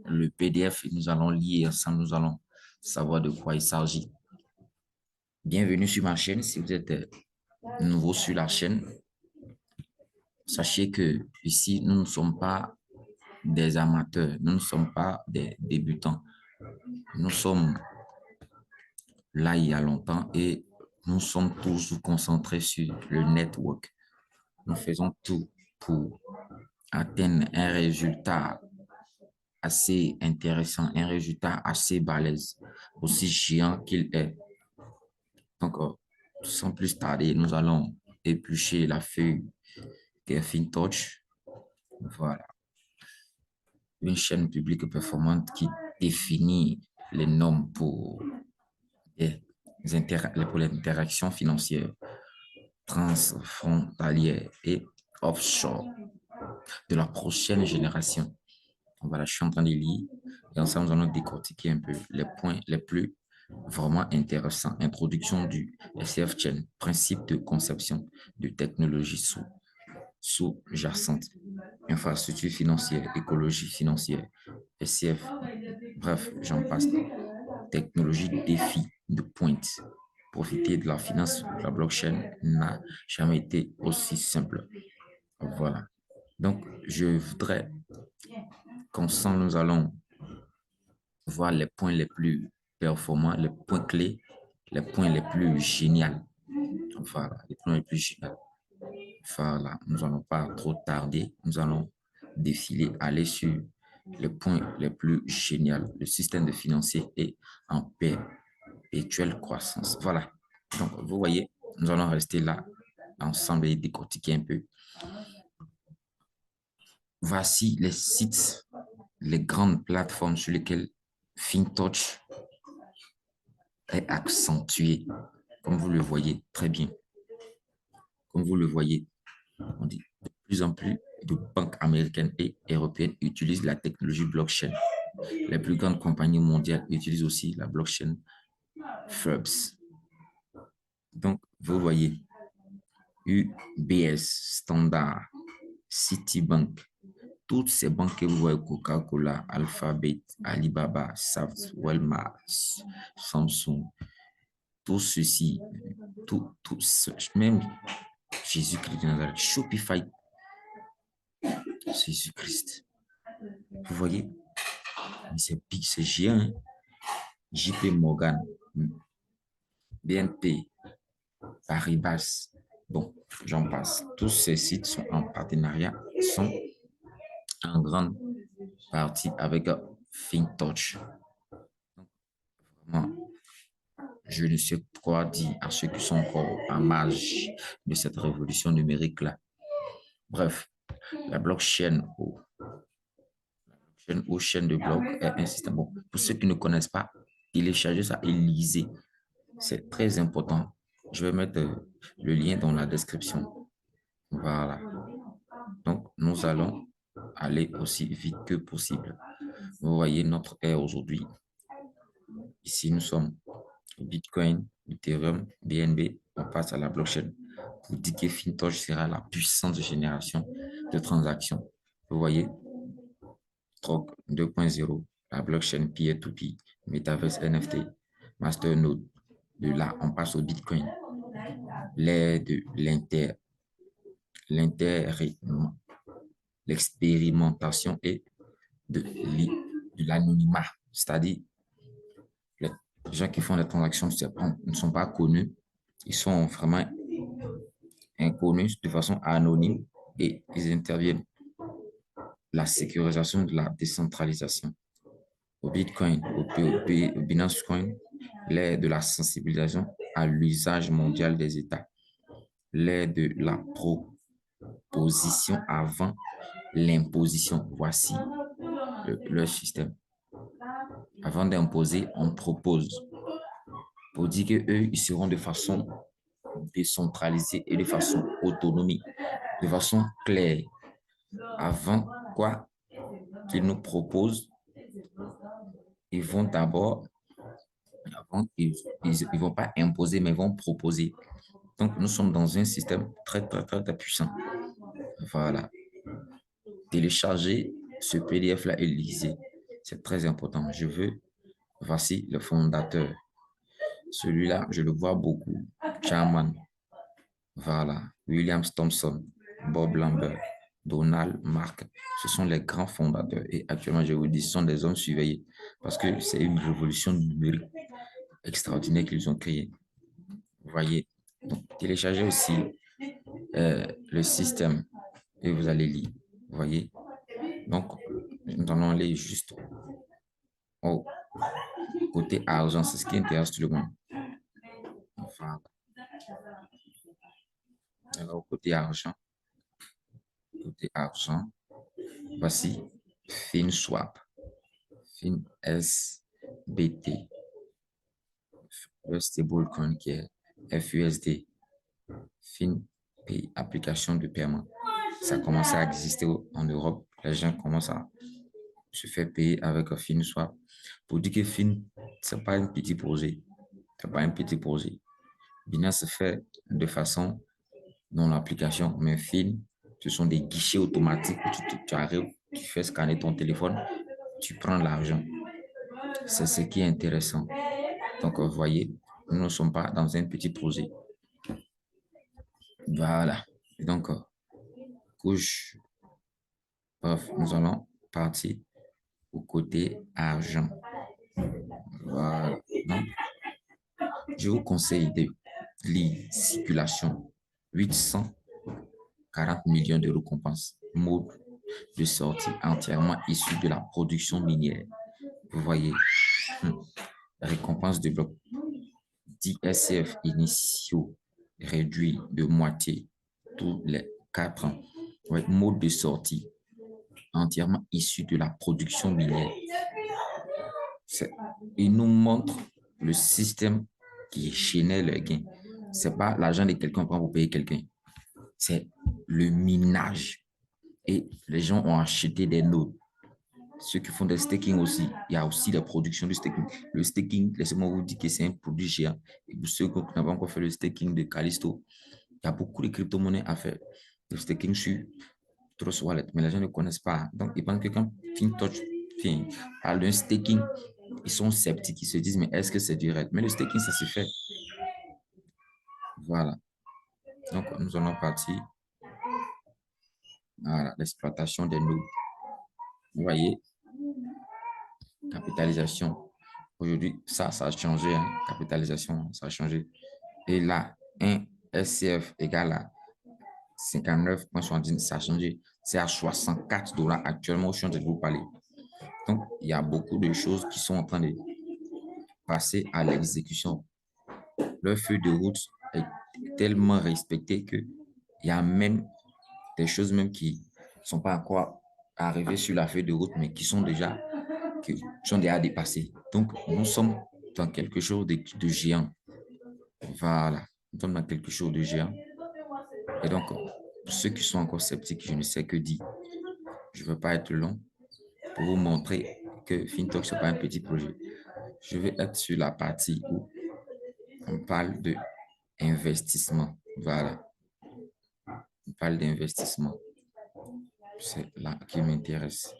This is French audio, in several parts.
le PDF et nous allons lire ensemble, nous allons savoir de quoi il s'agit. Bienvenue sur ma chaîne. Si vous êtes nouveau sur la chaîne, sachez que ici, nous ne sommes pas des amateurs, nous ne sommes pas des débutants. Nous sommes là il y a longtemps et nous sommes toujours concentrés sur le network. Nous faisons tout pour atteindre un résultat assez intéressant, un résultat assez balèze, aussi géant qu'il est. Donc, sans plus tarder, nous allons éplucher la feuille de FinTouch. Voilà, une chaîne publique performante qui définit les normes pour pour les interactions financières transfrontalières et offshore de la prochaine génération. Voilà, je suis en train de lire et ensemble, nous allons décortiquer un peu les points les plus vraiment intéressants. Introduction du SCF Chain, principe de conception de technologie sous-jacente, infrastructure financière, écologie financière, SCF, bref, j'en passe. Technologie défi de pointe. Profiter de la finance de la blockchain n'a jamais été aussi simple. Voilà. Donc, je voudrais qu'ensemble, nous allons voir les points les plus performants, les points clés, les points les plus géniaux. Voilà, les points les plus géniaux. Voilà, nous n'allons pas trop tarder. Nous allons défiler, aller sur les points les plus géniaux. Le système de financier est en perpétuelle croissance. Voilà. Donc, vous voyez, nous allons rester là ensemble et décortiquer un peu. Voici les sites, les grandes plateformes sur lesquelles FinTouch est accentué, comme vous le voyez très bien. Comme vous le voyez, on dit de plus en plus de banques américaines et européennes utilisent la technologie blockchain. Les plus grandes compagnies mondiales utilisent aussi la blockchain Forbes. Donc, vous voyez, UBS, Standard, Citibank, toutes ces banques que vous voyez, Coca-Cola, Alphabet, Alibaba, Saft, Walmart, Samsung, tout ceci, même Jésus-Christ de Nazareth, Shopify, Jésus-Christ. Vous voyez, c'est big, c'est géant. Hein? JP Morgan, BNP, Paribas, bon, j'en passe. Tous ces sites sont en partenariat, sont en grande partie avec FinTouch. Vraiment, je ne sais quoi dire à ceux qui sont encore en marge de cette révolution numérique-là. Bref, la blockchain ou chaîne de blocs est un système. Bon, pour ceux qui ne connaissent pas, téléchargez ça et lisez. C'est très important. Je vais mettre le lien dans la description. Voilà. Donc, nous allons aller aussi vite que possible. Vous voyez notre ère aujourd'hui. Ici, nous sommes Bitcoin, Ethereum, BNB. On passe à la blockchain. Pour dire que FinTouch sera la puissante génération de transactions. Vous voyez, Trog 2.0, la blockchain peer-to-peer, Metaverse NFT, Masternode. De là, on passe au Bitcoin. L'ère de l'expérimentation et de l'anonymat. C'est-à-dire, les gens qui font les transactions ne sont pas connus. Ils sont vraiment inconnus de façon anonyme et ils interviennent. La sécurisation de la décentralisation. Au Bitcoin, au Binance Coin, l'ère de la sensibilisation à l'usage mondial des États, l'ère de la proposition avant l'imposition. Voici le système. Avant d'imposer, on propose. Pour dire qu'eux, ils seront de façon décentralisée et de façon autonomie, de façon claire. Avant quoi qu'ils nous proposent, ils vont d'abord, ils vont pas imposer, mais ils vont proposer. Donc, nous sommes dans un système très, très, très, très puissant. Voilà. Téléchargez ce PDF-là et lisez. C'est très important. Voici le fondateur. Celui-là, je le vois beaucoup. Chairman. Voilà. William Thompson, Bob Lambert, Donald Mark. Ce sont les grands fondateurs. Et actuellement, je vous dis, ce sont des hommes surveillés parce que c'est une révolution numérique extraordinaire qu'ils ont créée. Vous voyez. Donc, téléchargez aussi le système et vous allez lire. Vous voyez. Donc, nous allons aller juste au côté argent. C'est ce qui intéresse tout le monde. Enfin, alors, côté argent, voici FinSwap, FinSBT, le stablecoin qui est FUSD, FinPay, application de paiement. Ça commence à exister en Europe. Les gens commencent à se faire payer avec FinSwap. Pour dire que ce n'est pas un petit projet. C'est pas un petit projet. Binance se fait de façon dans l'application, mais Fin, ce sont des guichets automatiques où tu arrives, tu fais scanner ton téléphone, tu prends l'argent. C'est ce qui est intéressant. Donc, vous voyez, nous ne sommes pas dans un petit projet. Voilà. Et donc, couche, bref, nous allons partir au côté argent. Voilà. Donc, je vous conseille de lire circulation 840 millions de récompenses. Mode de sortie entièrement issu de la production minière. Vous voyez, récompense de bloc 10 SCF initiaux réduits de moitié tous les 4 ans. Ouais, mode de sortie entièrement issu de la production minière. Il nous montre le système qui génère le gain. Ce n'est pas l'argent de quelqu'un pour payer quelqu'un. C'est le minage. Et les gens ont acheté des nodes. Ceux qui font des staking aussi, il y a aussi la production du staking. Le staking, laissez-moi vous dire que c'est un produit géant. Et pour ceux qui n'ont pas encore fait le staking de Callisto, il y a beaucoup de crypto-monnaies à faire. Le staking sur Trust Wallet, mais les gens ne connaissent pas. Donc, ils pensent que quand FinTouch parle d'un staking, ils sont sceptiques, ils se disent, mais est-ce que c'est direct? Mais le staking, ça se fait. Voilà. Donc, nous allons partir à l'exploitation des nodes. Vous voyez, capitalisation. Aujourd'hui, ça a changé. Hein. Capitalisation, ça a changé. Et là, un SCF égale à 59,70, ça a changé. C'est à 64 $ actuellement, je suis en train de vous parler. Donc, il y a beaucoup de choses qui sont en train de passer à l'exécution. Leur feuille de route est tellement respectée qu'il y a même des choses même qui ne sont pas encore arrivées sur la feuille de route, mais qui sont déjà dépassées. Donc, nous sommes dans quelque chose de géant. Voilà, nous sommes dans quelque chose de géant. Et donc, pour ceux qui sont encore sceptiques, je ne sais que dire. Je ne veux pas être long pour vous montrer que FinTalk, ce n'est pas un petit projet. Je vais être sur la partie où on parle d'investissement. Voilà. On parle d'investissement. C'est là qui m'intéresse.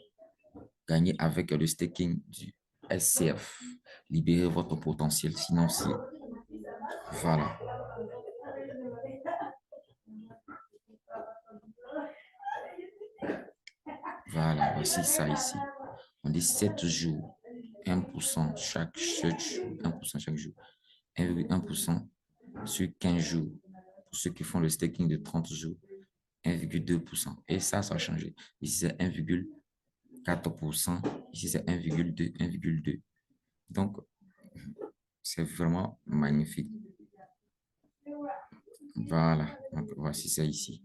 Gagner avec le staking du SCF. Libérer votre potentiel financier. Voilà. Voilà, voici ça ici. On dit 7 jours, 1% chaque jour, 1% chaque jour, 1,1% sur 15 jours. Pour ceux qui font le staking de 30 jours, 1,2%. Et ça a changé. Ici, c'est 1,4%. Ici, c'est 1,2, 1,2. Donc, c'est vraiment magnifique. Voilà. Donc, voici ça ici.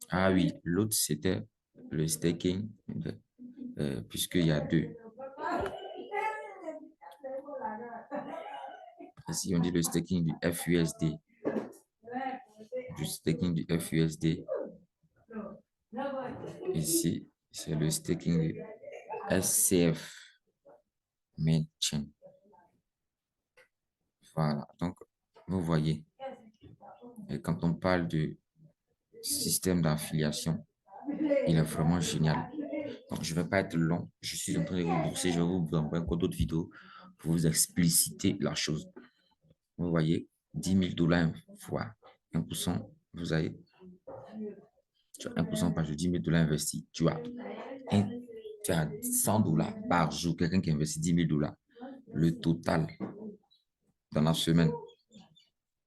Ah oui, l'autre, c'était le staking, puisqu'il y a deux. Ici, on dit le staking du FUSD. Du staking du FUSD. Ici, c'est le staking du SCF Main Chain. Voilà, donc vous voyez, et quand on parle de système d'affiliation, il est vraiment génial. Donc, je ne vais pas être long. Je suis en train de vous bourser. Je vais vous envoyer encore d'autres vidéos pour vous expliciter la chose. Vous voyez, 10 000 dollars fois 1%, vous avez tu as 1% par jour, 10 000 dollars investis. Tu as 100 dollars par jour. Quelqu'un qui investit 10 000 dollars. Le total dans la semaine,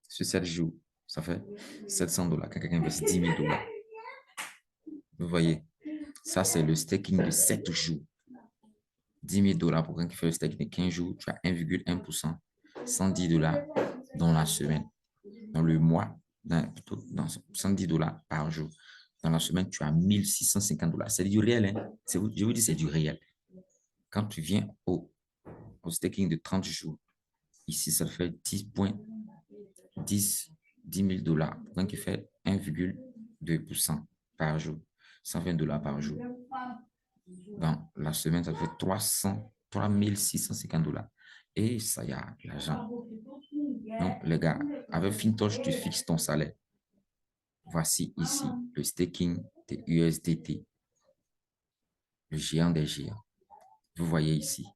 sur 7 jours, ça fait 700 dollars. Quelqu'un qui investit 10 000 dollars. Vous voyez, ça, c'est le staking de 7 jours. 10 000 dollars pour quelqu'un qui fait le staking de 15 jours, tu as 1,1%, 110 dollars dans la semaine. Dans le mois, plutôt dans 110 dollars par jour. Dans la semaine, tu as 1650 dollars. C'est du réel, hein? Je vous dis, c'est du réel. Quand tu viens au staking de 30 jours, ici, ça fait 10 000 dollars. Pour quelqu'un qui fait 1,2% par jour, 120 dollars par jour. Dans la semaine, ça fait 3650 dollars. Et ça y a l'argent. Donc, les gars, avec Fintosh, tu fixes ton salaire. Voici ici le staking de USDT, le géant des géants. Vous voyez ici,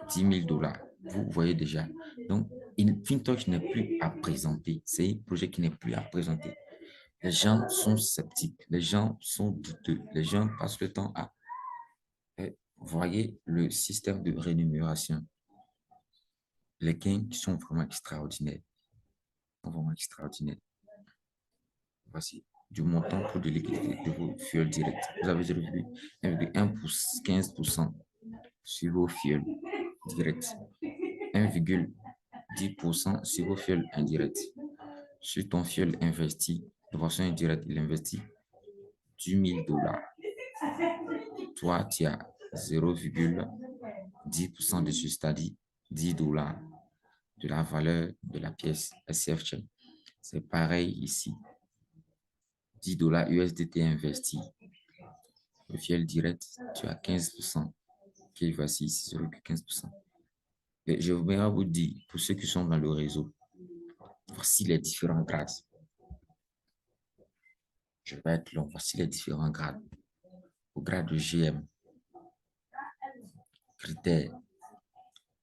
10 000 dollars. Vous voyez déjà. Donc, Fintosh n'est plus à présenter. C'est un projet qui n'est plus à présenter. Les gens sont sceptiques, les gens sont douteux, les gens passent le temps à... Voyez le système de rémunération. Les gains qui sont vraiment extraordinaires. Vraiment extraordinaires. Voici du montant pour de liquidité de vos fuels directs. Vous avez 0,15% sur vos fuels directs. 1,10% sur vos fuels indirects. Sur ton fuel investi, de façon indirecte, il investit 10 000 dollars. Toi, tu as 0,10% dessus, c'est-à-dire 10 dollars de la valeur de la pièce SCF Chain. C'est pareil ici. 10 dollars USDT investi. Le fiel direct, tu as 15%. Qui voici ici, 0,15%. Et je voudrais vous dire, pour ceux qui sont dans le réseau, voici les différents grades. Je vais être long. Voici les différents grades. Au grade de GM, critères,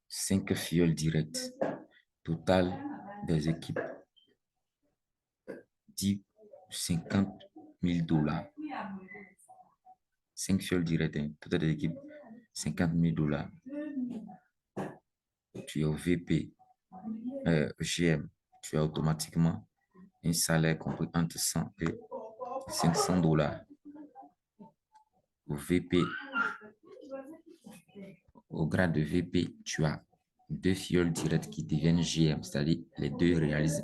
5 fioles directes, total des équipes, 50 000 dollars. 5 fioles directes, total des équipes, 50 000 dollars. Tu es au VP, GM, tu as automatiquement un salaire compris entre 100 et 500 dollars. Au VP, au grade de VP, tu as 2 fioles directes qui deviennent GM, c'est-à-dire les deux réalisent